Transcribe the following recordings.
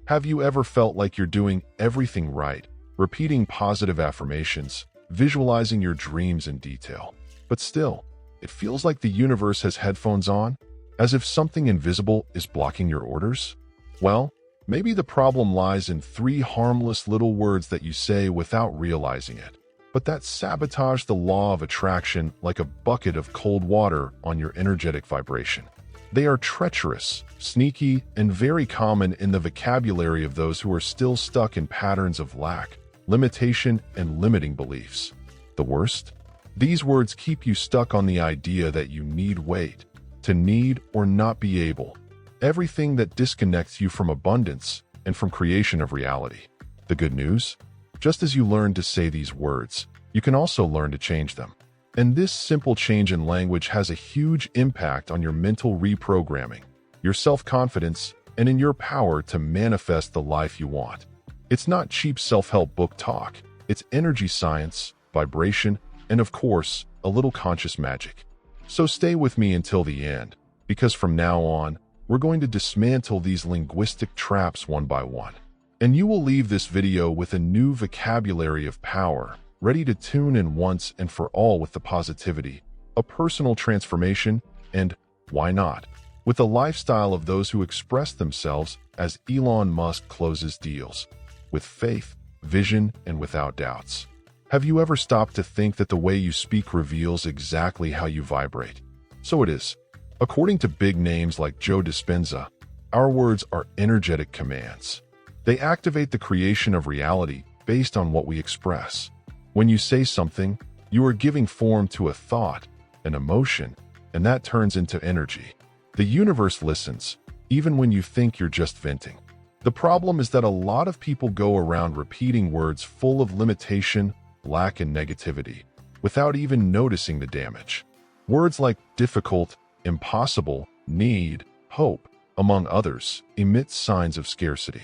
Have you ever felt like you're doing everything right, repeating positive affirmations, visualizing your dreams in detail, but still, it feels like the universe has headphones on, as if something invisible is blocking your orders? Well, maybe the problem lies in three harmless little words that you say without realizing it, but that sabotage the law of attraction like a bucket of cold water on your energetic vibration. They are treacherous, sneaky, and very common in the vocabulary of those who are still stuck in patterns of lack, limitation, and limiting beliefs. The worst? These words keep you stuck on the idea that you need weight, to need or not be able. Everything that disconnects you from abundance and from creation of reality. The good news? Just as you learn to say these words, you can also learn to change them. And this simple change in language has a huge impact on your mental reprogramming, your self-confidence, and in your power to manifest the life you want. It's not cheap self-help book talk. It's energy science, vibration, and of course, a little conscious magic. So stay with me until the end, because from now on, we're going to dismantle these linguistic traps one by one. And you will leave this video with a new vocabulary of power, ready to tune in once and for all with the positivity, a personal transformation, and, why not, with the lifestyle of those who express themselves as Elon Musk closes deals, with faith, vision, and without doubts. Have you ever stopped to think that the way you speak reveals exactly how you vibrate? So it is. According to big names like Joe Dispenza, our words are energetic commands. They activate the creation of reality based on what we express. When you say something, you are giving form to a thought, an emotion, and that turns into energy. The universe listens, even when you think you're just venting. The problem is that a lot of people go around repeating words full of limitation, lack, and negativity, without even noticing the damage. Words like difficult, impossible, need, hope, among others, emit signs of scarcity.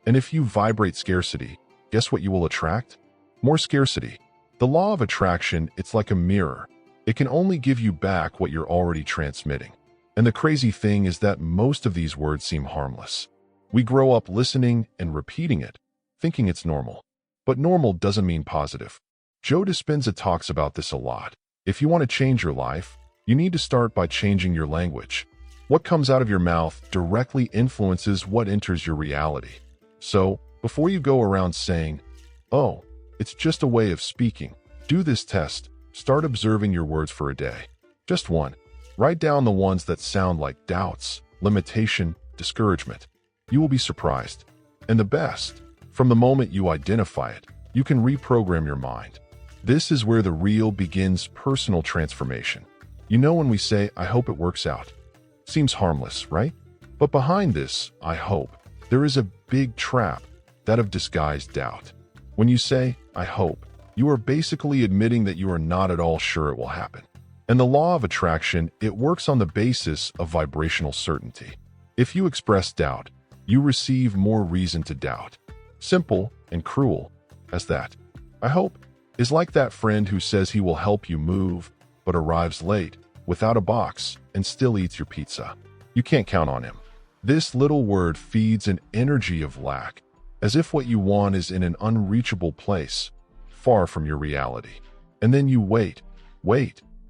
And if you vibrate scarcity, guess what you will attract? More scarcity. The law of attraction, it's like a mirror. It can only give you back what you're already transmitting. And the crazy thing is that most of these words seem harmless. We grow up listening and repeating it, thinking it's normal. But normal doesn't mean positive. Joe Dispenza talks about this a lot. If you want to change your life, you need to start by changing your language. What comes out of your mouth directly influences what enters your reality. So, before you go around saying, "Oh, it's just a way of speaking," do this test. Start observing your words for a day. Just one. Write down the ones that sound like doubts, limitation, discouragement. You will be surprised. And the best, from the moment you identify it, you can reprogram your mind. This is where the real begins personal transformation. You know when we say, "I hope it works out." Seems harmless, right? But behind this, "I hope," there is a big trap, that of disguised doubt. When you say, "I hope," you are basically admitting that you are not at all sure it will happen. And the law of attraction, it works on the basis of vibrational certainty. If you express doubt, you receive more reason to doubt. Simple and cruel as that. "I hope" is like that friend who says he will help you move, but arrives late, without a box, and still eats your pizza. You can't count on him. This little word feeds an energy of lack, as if what you want is in an unreachable place, far from your reality. And then you wait,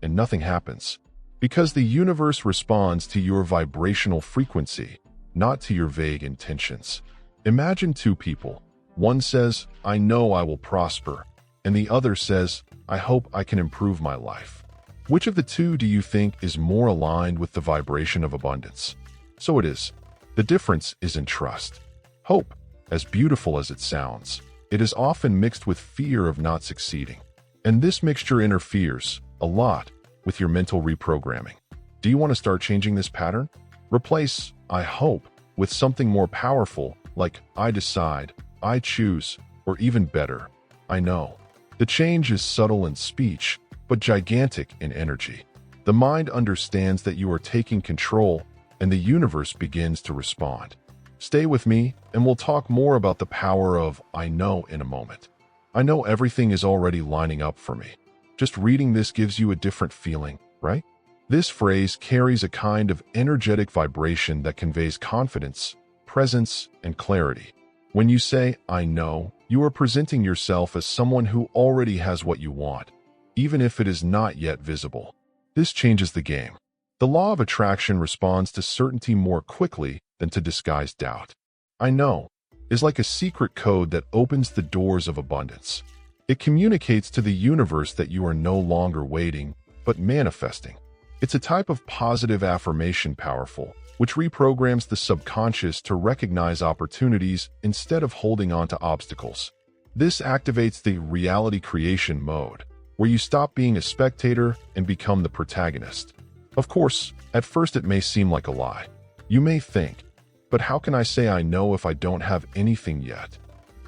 and nothing happens. Because the universe responds to your vibrational frequency, not to your vague intentions. Imagine two people. One says, "I know I will prosper," and the other says, "I hope I can improve my life." Which of the two do you think is more aligned with the vibration of abundance? So it is. The difference is in trust. Hope, as beautiful as it sounds, it is often mixed with fear of not succeeding. And this mixture interferes, a lot, with your mental reprogramming. Do you want to start changing this pattern? Replace "I hope" with something more powerful, like "I decide," "I choose," or even better, "I know." The change is subtle in speech, but gigantic in energy. The mind understands that you are taking control, and the universe begins to respond. Stay with me, and we'll talk more about the power of "I know" in a moment. I know everything is already lining up for me. Just reading this gives you a different feeling, right? This phrase carries a kind of energetic vibration that conveys confidence, presence, and clarity. When you say, I know, you are presenting yourself as someone who already has what you want, even if it is not yet visible. This changes the game. The law of attraction responds to certainty more quickly than to disguised doubt. I know is like a secret code that opens the doors of abundance. It communicates to the universe that you are no longer waiting, but manifesting. It's a type of positive affirmation powerful, which reprograms the subconscious to recognize opportunities instead of holding on to obstacles. This activates the reality creation mode, where you stop being a spectator and become the protagonist. Of course, at first it may seem like a lie. You may think, but how can I say I know if I don't have anything yet?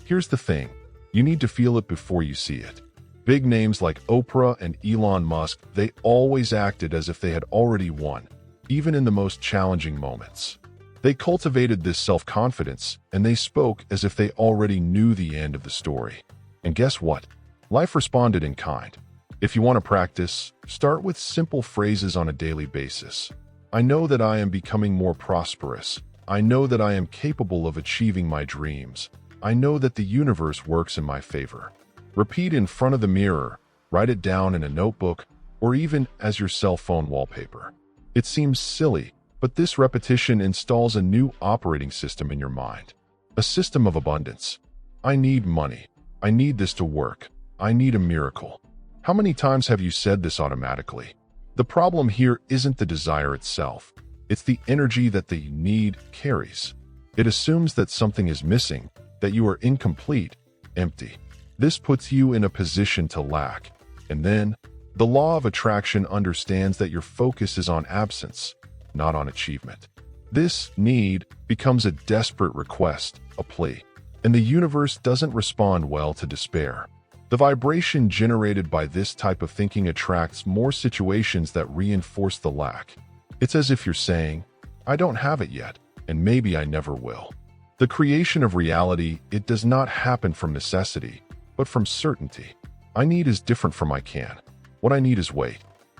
Here's the thing. You need to feel it before you see it. Big names like Oprah and Elon Musk, they always acted as if they had already won, even in the most challenging moments. They cultivated this self-confidence, and they spoke as if they already knew the end of the story. And guess what? Life responded in kind. If you want to practice, start with simple phrases on a daily basis. I know that I am becoming more prosperous. I know that I am capable of achieving my dreams. I know that the universe works in my favor. Repeat in front of the mirror, write it down in a notebook, or even as your cell phone wallpaper. It seems silly, but this repetition installs a new operating system in your mind. A system of abundance. I need money. I need this to work. I need a miracle. How many times have you said this automatically? The problem here isn't the desire itself. It's the energy that the need carries. It assumes that something is missing, that you are incomplete, empty. This puts you in a position to lack. And then, the law of attraction understands that your focus is on absence, not on achievement. This need becomes a desperate request, a plea. And the universe doesn't respond well to despair. The vibration generated by this type of thinking attracts more situations that reinforce the lack. It's as if you're saying, I don't have it yet, and maybe I never will. The creation of reality, it does not happen from necessity, but from certainty. I need is different from I can. What I need is weight.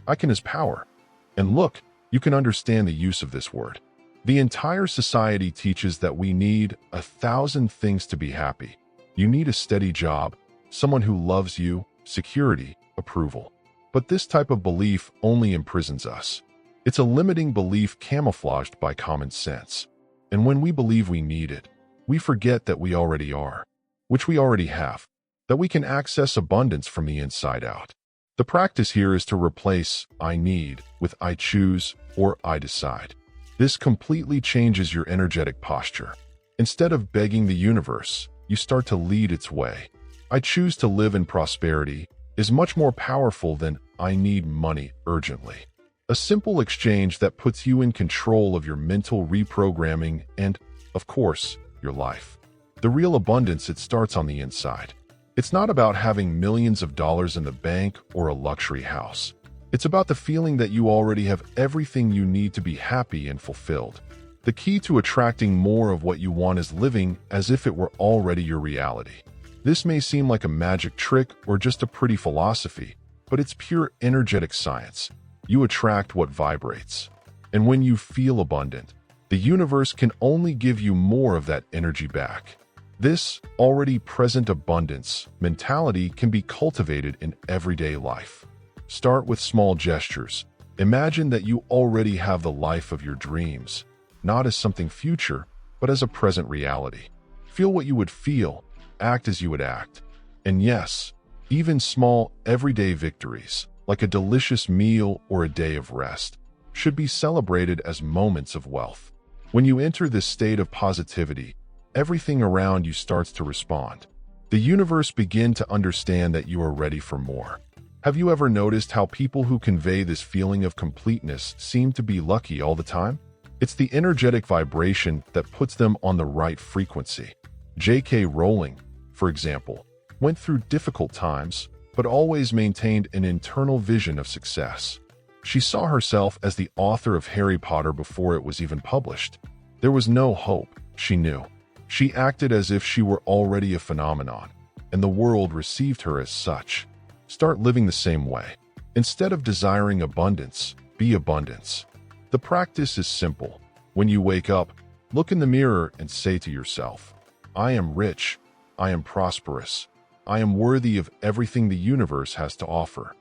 I can is power. And look, you can understand the use of this word. The entire society teaches that we need 1,000 things to be happy. You need a steady job, someone who loves you, security, approval. But this type of belief only imprisons us. It's a limiting belief camouflaged by common sense. And when we believe we need it, we forget that we already are, which we already have, that we can access abundance from the inside out. The practice here is to replace I need with I choose or I decide. This completely changes your energetic posture. Instead of begging the universe, you start to lead its way. I choose to live in prosperity is much more powerful than I need money urgently. A simple exchange that puts you in control of your mental reprogramming and, of course, your life. The real abundance, it starts on the inside. It's not about having millions of dollars in the bank or a luxury house. It's about the feeling that you already have everything you need to be happy and fulfilled. The key to attracting more of what you want is living as if it were already your reality. This may seem like a magic trick or just a pretty philosophy, but it's pure energetic science. You attract what vibrates. And when you feel abundant, the universe can only give you more of that energy back. This already present abundance mentality can be cultivated in everyday life. Start with small gestures. Imagine that you already have the life of your dreams, not as something future, but as a present reality. Feel what you would feel, act as you would act. And yes, even small, everyday victories, like a delicious meal or a day of rest, should be celebrated as moments of wealth. When you enter this state of positivity, everything around you starts to respond. The universe begins to understand that you are ready for more. Have you ever noticed how people who convey this feeling of completeness seem to be lucky all the time? It's the energetic vibration that puts them on the right frequency. J.K. Rowling, for example, went through difficult times, but always maintained an internal vision of success. She saw herself as the author of Harry Potter before it was even published. There was no hope, she knew. She acted as if she were already a phenomenon, and the world received her as such. Start living the same way. Instead of desiring abundance, be abundance. The practice is simple. When you wake up, look in the mirror and say to yourself, I am rich, I am prosperous, I am worthy of everything the universe has to offer.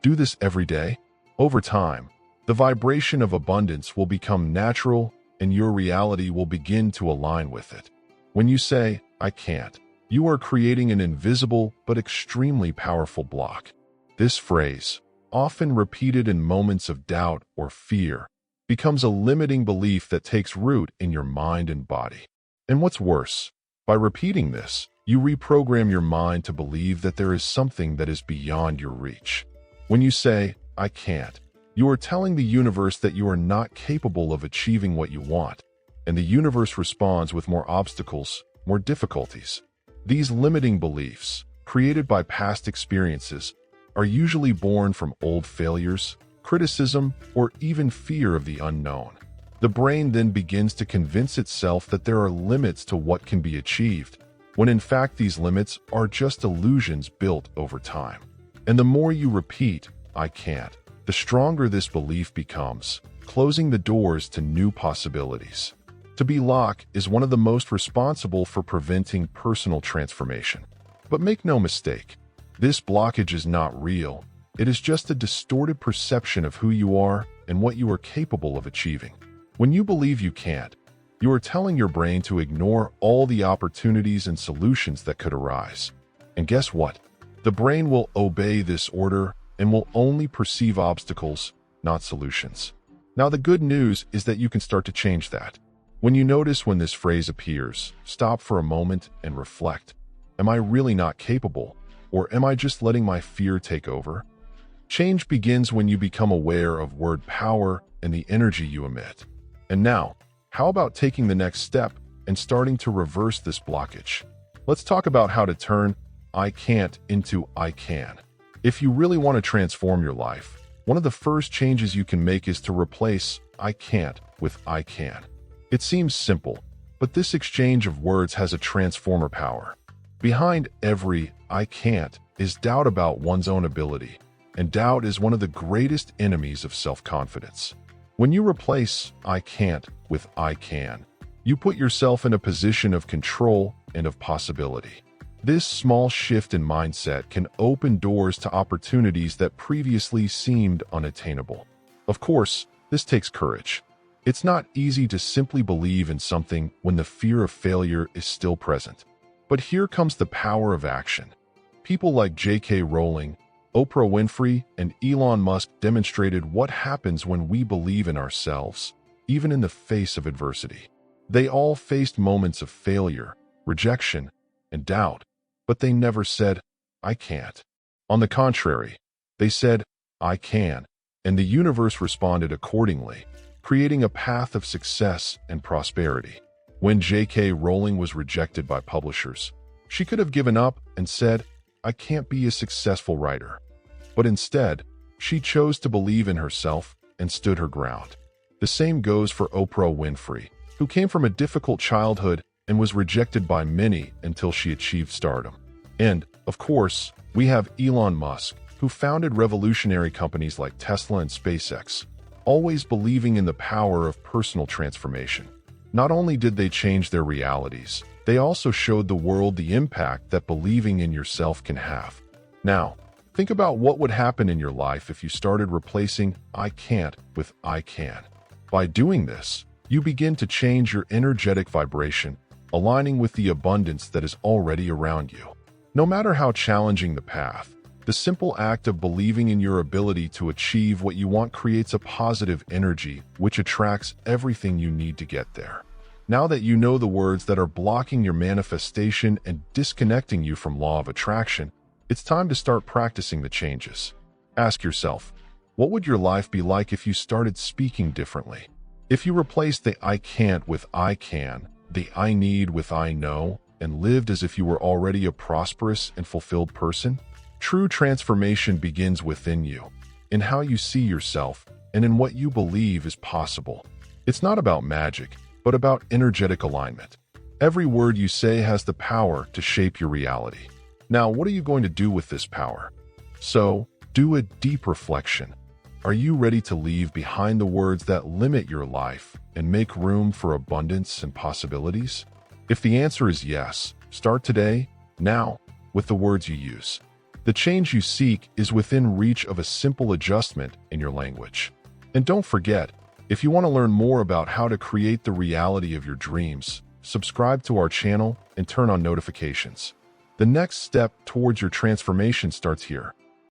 Do this every day. Over time, the vibration of abundance will become natural and your reality will begin to align with it. When you say, I can't, you are creating an invisible but extremely powerful block. This phrase, often repeated in moments of doubt or fear, becomes a limiting belief that takes root in your mind and body. And what's worse, by repeating this, you reprogram your mind to believe that there is something that is beyond your reach. When you say, I can't, you are telling the universe that you are not capable of achieving what you want, and the universe responds with more obstacles, more difficulties. These limiting beliefs, created by past experiences, are usually born from old failures, criticism, or even fear of the unknown. The brain then begins to convince itself that there are limits to what can be achieved, when in fact these limits are just illusions built over time. And the more you repeat, I can't, the stronger this belief becomes, closing the doors to new possibilities. To be blocked is one of the most responsible for preventing personal transformation. But make no mistake, this blockage is not real. It is just a distorted perception of who you are and what you are capable of achieving. When you believe you can't, you are telling your brain to ignore all the opportunities and solutions that could arise. And guess what? The brain will obey this order and will only perceive obstacles, not solutions. Now, the good news is that you can start to change that. When you notice when this phrase appears, stop for a moment and reflect. Am I really not capable? Or am I just letting my fear take over? Change begins when you become aware of word power and the energy you emit. And now, how about taking the next step and starting to reverse this blockage? Let's talk about how to turn I can't into I can. If you really want to transform your life, one of the first changes you can make is to replace I can't with I can. It seems simple, but this exchange of words has a transformer power. Behind every I can't is doubt about one's own ability, and doubt is one of the greatest enemies of self-confidence. When you replace I can't with I can, you put yourself in a position of control and of possibility. This small shift in mindset can open doors to opportunities that previously seemed unattainable. Of course, this takes courage. It's not easy to simply believe in something when the fear of failure is still present. But here comes the power of action. People like J.K. Rowling, Oprah Winfrey, and Elon Musk demonstrated what happens when we believe in ourselves, even in the face of adversity. They all faced moments of failure, rejection, and doubt, but they never said, I can't. On the contrary, they said, I can, and the universe responded accordingly, creating a path of success and prosperity. When J.K. Rowling was rejected by publishers, she could have given up and said, I can't be a successful writer. But instead, she chose to believe in herself and stood her ground. The same goes for Oprah Winfrey, who came from a difficult childhood and was rejected by many until she achieved stardom. And, of course, we have Elon Musk, who founded revolutionary companies like Tesla and SpaceX, always believing in the power of personal transformation. Not only did they change their realities, they also showed the world the impact that believing in yourself can have. Now, think about what would happen in your life if you started replacing I can't with I can. By doing this, you begin to change your energetic vibration, aligning with the abundance that is already around you. No matter how challenging the path, the simple act of believing in your ability to achieve what you want creates a positive energy which attracts everything you need to get there. Now that you know the words that are blocking your manifestation and disconnecting you from law of attraction, it's time to start practicing the changes. Ask yourself, what would your life be like if you started speaking differently? If you replaced the I can't with I can, the I need with I know, and lived as if you were already a prosperous and fulfilled person? True transformation begins within you, in how you see yourself and in what you believe is possible. It's not about magic, but about energetic alignment. Every word you say has the power to shape your reality. Now, what are you going to do with this power? So, do a deep reflection. Are you ready to leave behind the words that limit your life and make room for abundance and possibilities? If the answer is yes, start today, now, with the words you use. The change you seek is within reach of a simple adjustment in your language. And don't forget, if you want to learn more about how to create the reality of your dreams, subscribe to our channel and turn on notifications. The next step towards your transformation starts here.